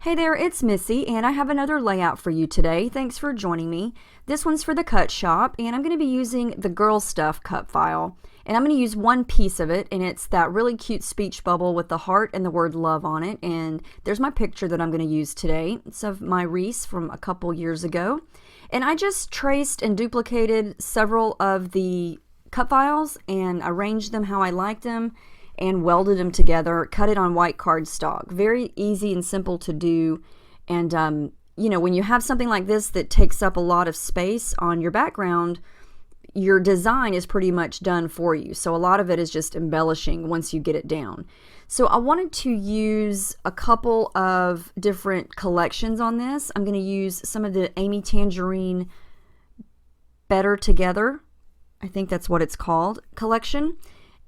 Hey there, it's Missy, and I have another layout for you today. Thanks for joining me. This one's for the cut shop, and I'm going to be using the Girl Stuff cut file. And I'm going to use one piece of it, and it's that really cute speech bubble with the heart and the word love on it. And there's my picture that I'm going to use today. It's of my wreath from a couple years ago. And I just traced and duplicated several of the cut files and arranged them how I liked them and welded them together, cut it on white cardstock. Very easy and simple to do. And, when you have something like this that takes up a lot of space on your background, your design is pretty much done for you. So a lot of it is just embellishing once you get it down. So I wanted to use a couple of different collections on this. I'm going to use some of the Amy Tangerine Better Together, I think that's what it's called, collection,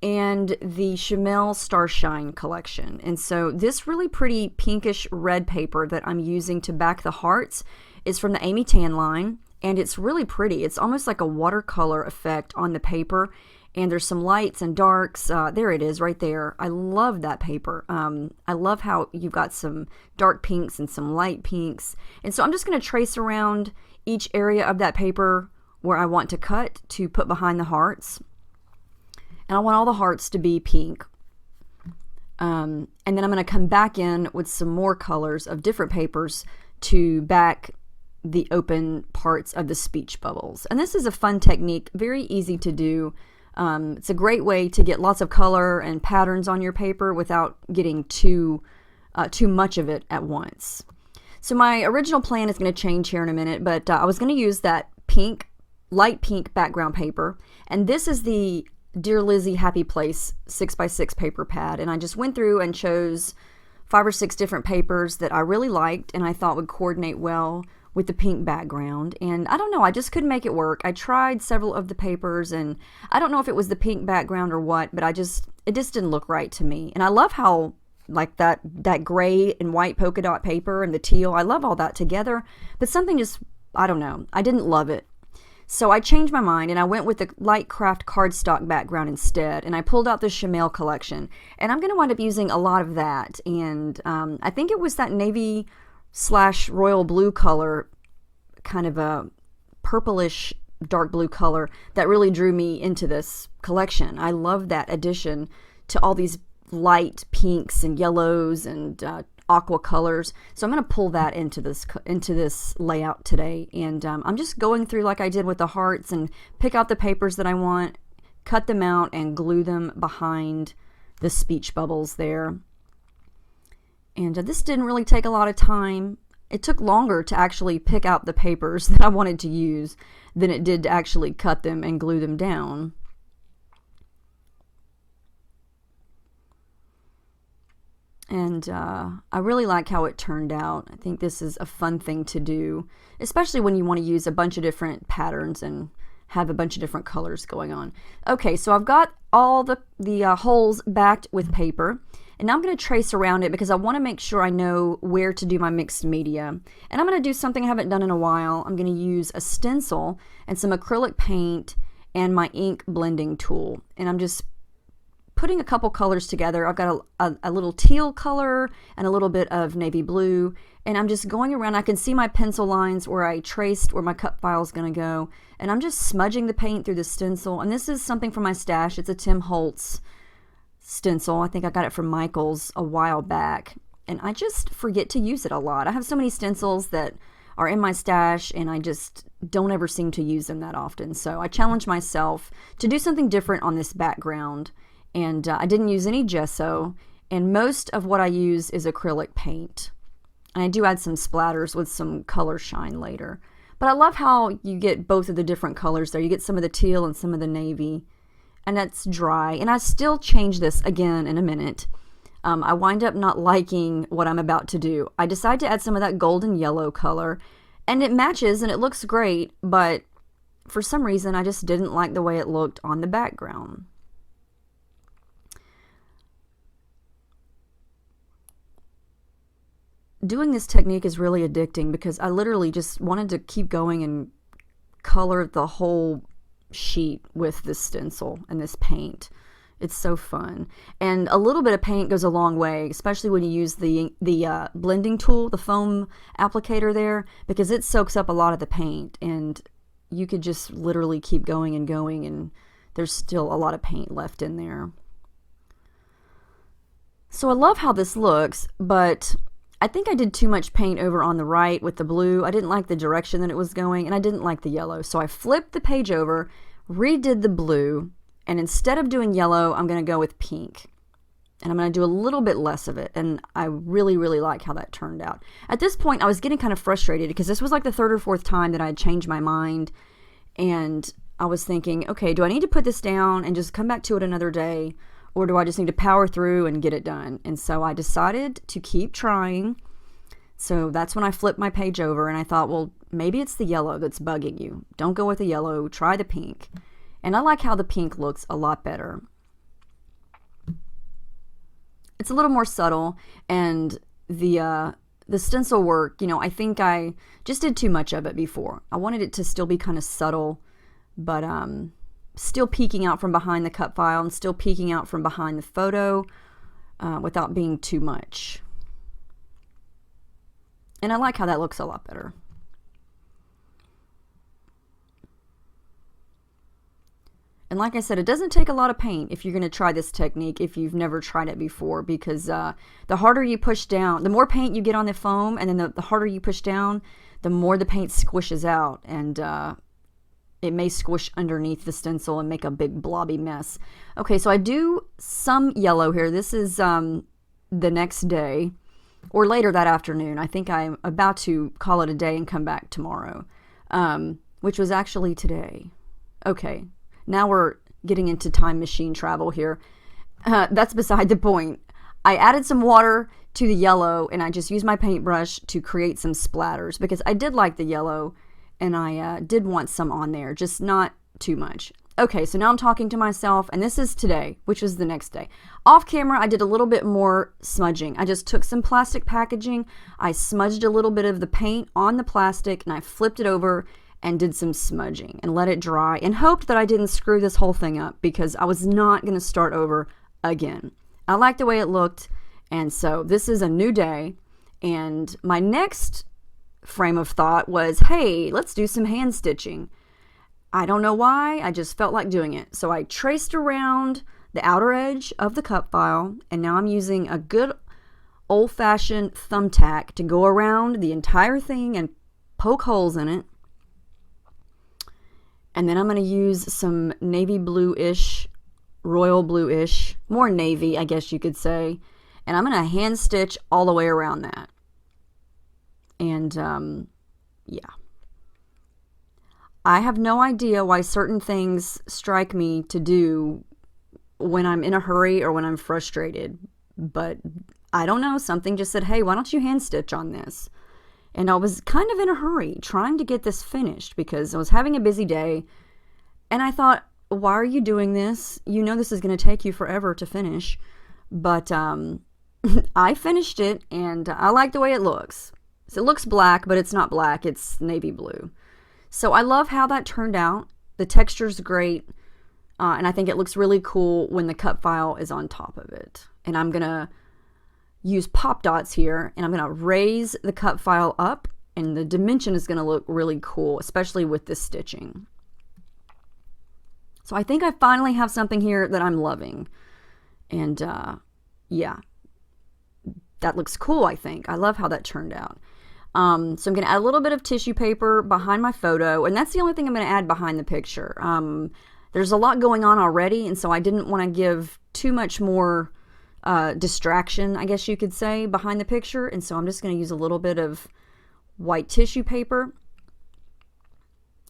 and the Chamel Starshine collection. And so this really pretty pinkish red paper that I'm using to back the hearts is from the Amy Tan line, and it's really pretty. It's almost like a watercolor effect on the paper, and there's some lights and darks. There it is right there. I love that paper. I love how you've got some dark pinks and some light pinks. And so I'm just going to trace around each area of that paper where I want to cut to put behind the hearts. And I want all the hearts to be pink. And then I'm going to come back in with some more colors of different papers to back the open parts of the speech bubbles. And this is a fun technique, very easy to do. It's a great way to get lots of color and patterns on your paper without getting too much of it at once. So my original plan is going to change here in a minute, but I was going to use that pink, light pink background paper. And this is the Dear Lizzie Happy Place 6x6 paper pad, and I just went through and chose 5 or 6 different papers that I really liked and I thought would coordinate well with the pink background. And I don't know, I just couldn't make it work. I tried several of the papers, and I don't know if it was the pink background or what, but it just didn't look right to me. And I love how like that gray and white polka dot paper and the teal, I love all that together, but something just, I don't know, I didn't love it. So I changed my mind and I went with the light craft cardstock background instead, and I pulled out the Chamel collection, and I'm going to wind up using a lot of that. And I think it was that navy / royal blue color, kind of a purplish dark blue color, that really drew me into this collection. I love that addition to all these light pinks and yellows and aqua colors. So I'm going to pull that into this layout today, and I'm just going through like I did with the hearts and pick out the papers that I want, cut them out, and glue them behind the speech bubbles there. And this didn't really take a lot of time. It took longer to actually pick out the papers that I wanted to use than it did to actually cut them and glue them down. And I really like how it turned out. I think this is a fun thing to do, especially when you want to use a bunch of different patterns and have a bunch of different colors going on. Okay, so I've got all the holes backed with paper, and now I'm going to trace around it because I want to make sure I know where to do my mixed media. And I'm going to do something I haven't done in a while. I'm going to use a stencil and some acrylic paint and my ink blending tool, and I'm just putting a couple colors together. I've got a little teal color and a little bit of navy blue, and I'm just going around. I can see my pencil lines where I traced where my cut file is going to go, and I'm just smudging the paint through the stencil. And this is something from my stash. It's a Tim Holtz stencil. I think I got it from Michael's a while back, and I just forget to use it a lot. I have so many stencils that are in my stash, and I just don't ever seem to use them that often. So I challenged myself to do something different on this background. And I didn't use any gesso, and most of what I use is acrylic paint. And I do add some splatters with some color shine later. But I love how you get both of the different colors there. You get some of the teal and some of the navy, and that's dry. And I still change this again in a minute. I wind up not liking what I'm about to do. I decide to add some of that golden yellow color, and it matches and it looks great, but for some reason I just didn't like the way it looked on the background. Doing this technique is really addicting because I literally just wanted to keep going and color the whole sheet with this stencil and this paint. It's so fun. And a little bit of paint goes a long way, especially when you use the blending tool, the foam applicator there, because it soaks up a lot of the paint, and you could just literally keep going and going, and there's still a lot of paint left in there. So I love how this looks, but I think I did too much paint over on the right with the blue. I didn't like the direction that it was going, and I didn't like the yellow. So I flipped the page over, redid the blue, and instead of doing yellow, I'm going to go with pink. And I'm going to do a little bit less of it, and I really, really like how that turned out. At this point, I was getting kind of frustrated because this was like the third or fourth time that I had changed my mind, and I was thinking, okay, do I need to put this down and just come back to it another day, or do I just need to power through and get it done? And so I decided to keep trying. So that's when I flipped my page over, and I thought, well, maybe it's the yellow that's bugging you. Don't go with the yellow, try the pink. And I like how the pink looks a lot better. It's a little more subtle, and the stencil work, you know, I think I just did too much of it before. I wanted it to still be kind of subtle, but still peeking out from behind the cut file and still peeking out from behind the photo without being too much. And I like how that looks a lot better. And like I said, it doesn't take a lot of paint if you're going to try this technique if you've never tried it before, because the harder you push down, the more paint you get on the foam, and then the harder you push down, the more the paint squishes out, and it may squish underneath the stencil and make a big blobby mess. Okay, so I do some yellow here. This is the next day, or later that afternoon. I think I'm about to call it a day and come back tomorrow, which was actually today. Okay. Now we're getting into time machine travel here. That's beside the point. I added some water to the yellow, and I just used my paintbrush to create some splatters because I did like the yellow, and I did want some on there, just not too much. Okay, so now I'm talking to myself, and this is today, which was the next day. Off camera, I did a little bit more smudging. I just took some plastic packaging, I smudged a little bit of the paint on the plastic, and I flipped it over and did some smudging and let it dry and hoped that I didn't screw this whole thing up because I was not going to start over again. I liked the way it looked, and so this is a new day, and my next frame of thought was, hey, let's do some hand stitching. I don't know why, I just felt like doing it. So I traced around the outer edge of the cut file, and now I'm using a good old-fashioned thumbtack to go around the entire thing and poke holes in it. And then I'm going to use some navy blue-ish, royal blue-ish, more navy, I guess you could say. And I'm going to hand stitch all the way around that. And, yeah. I have no idea why certain things strike me to do when I'm in a hurry or when I'm frustrated. But I don't know, something just said, hey, why don't you hand stitch on this? And I was kind of in a hurry trying to get this finished because I was having a busy day. And I thought, why are you doing this? You know this is going to take you forever to finish. But I finished it, and I like the way it looks. So it looks black, but it's not black. It's navy blue. So I love how that turned out. The texture's great. And I think it looks really cool when the cut file is on top of it. And I'm going to use pop dots here, and I'm going to raise the cut file up, and the dimension is going to look really cool, especially with this stitching. So I think I finally have something here that I'm loving. And yeah, that looks cool, I think. I love how that turned out. So I'm going to add a little bit of tissue paper behind my photo, and that's the only thing I'm going to add behind the picture. There's a lot going on already, and so I didn't want to give too much more distraction, I guess you could say, behind the picture. And so I'm just going to use a little bit of white tissue paper,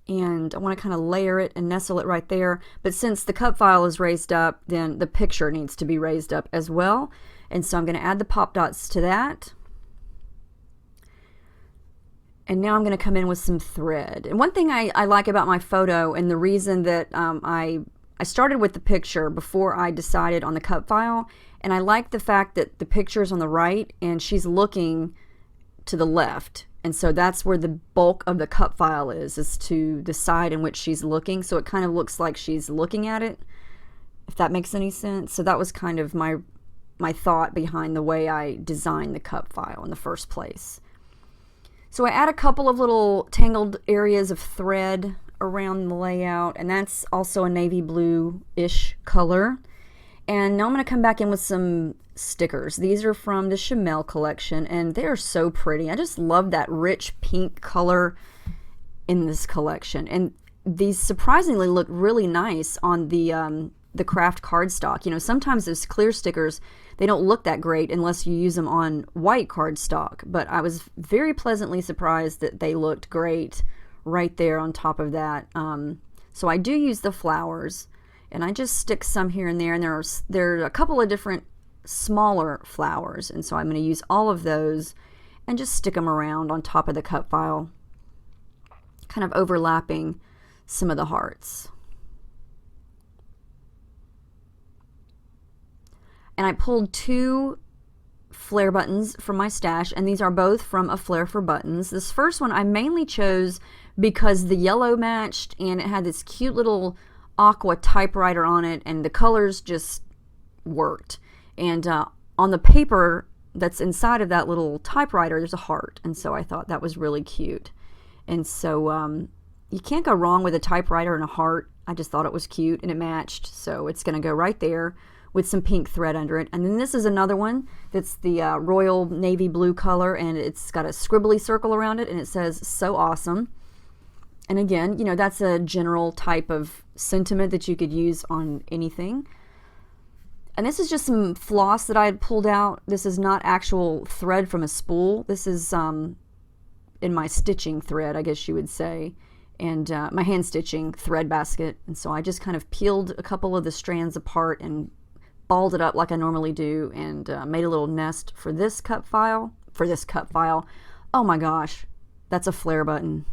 and I want to kind of layer it and nestle it right there. But since the cut file is raised up, then the picture needs to be raised up as well. And so I'm going to add the pop dots to that. And now I'm going to come in with some thread. And one thing I like about my photo, and the reason that I started with the picture before I decided on the cut file, and I like the fact that the picture is on the right and she's looking to the left. And so that's where the bulk of the cut file is to the side in which she's looking. So it kind of looks like she's looking at it, if that makes any sense. So that was kind of my thought behind the way I designed the cup file in the first place. So I add a couple of little tangled areas of thread around the layout, and that's also a navy blue-ish color. And now I'm going to come back in with some stickers. These are from the Shoppe collection, and they're so pretty. I just love that rich pink color in this collection. And these surprisingly look really nice on the craft cardstock. You know, sometimes those clear stickers, they don't look that great unless you use them on white cardstock. But I was very pleasantly surprised that they looked great right there on top of that. So I do use the flowers, and I just stick some here and there. And there are a couple of different smaller flowers, and so I'm going to use all of those and just stick them around on top of the cup file, kind of overlapping some of the hearts. And I pulled 2 flare buttons from my stash, and these are both from A Flare for Buttons. This first one I mainly chose because the yellow matched, and it had this cute little aqua typewriter on it, and the colors just worked. And on the paper that's inside of that little typewriter, there's a heart, and so I thought that was really cute. And so you can't go wrong with a typewriter and a heart. I just thought it was cute, and it matched, so it's going to go right there with some pink thread under it. And then this is another one that's the royal navy blue color, and it's got a scribbly circle around it, and it says "So Awesome." And again, you know, that's a general type of sentiment that you could use on anything. And this is just some floss that I had pulled out. This is not actual thread from a spool. This is in my stitching thread, I guess you would say, and my hand stitching thread basket. And so I just kind of peeled a couple of the strands apart and balled it up like I normally do, and made a little nest for this cup file. Oh my gosh, that's a flare button.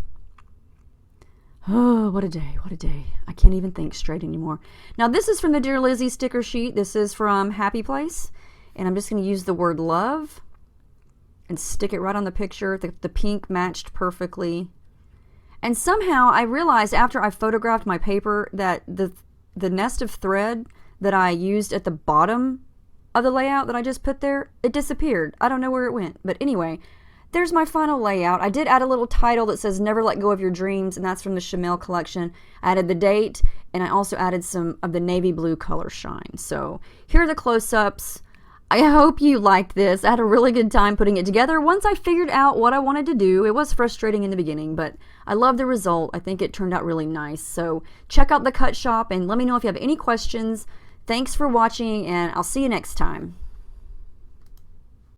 Oh, what a day, what a day. I can't even think straight anymore. Now this is from the Dear Lizzie sticker sheet. This is from Happy Place, and I'm just going to use the word love and stick it right on the picture. The pink matched perfectly. And somehow I realized after I photographed my paper that the nest of thread that I used at the bottom of the layout that I just put there, it disappeared. I don't know where it went. But anyway, there's my final layout. I did add a little title that says "Never Let Go of Your Dreams," and that's from the Shoppe collection. I added the date, and I also added some of the navy blue color shine. So here are the close-ups. I hope you liked this. I had a really good time putting it together. Once I figured out what I wanted to do, it was frustrating in the beginning, but I love the result. I think it turned out really nice. So check out the Cut Shop and let me know if you have any questions. Thanks for watching, and I'll see you next time.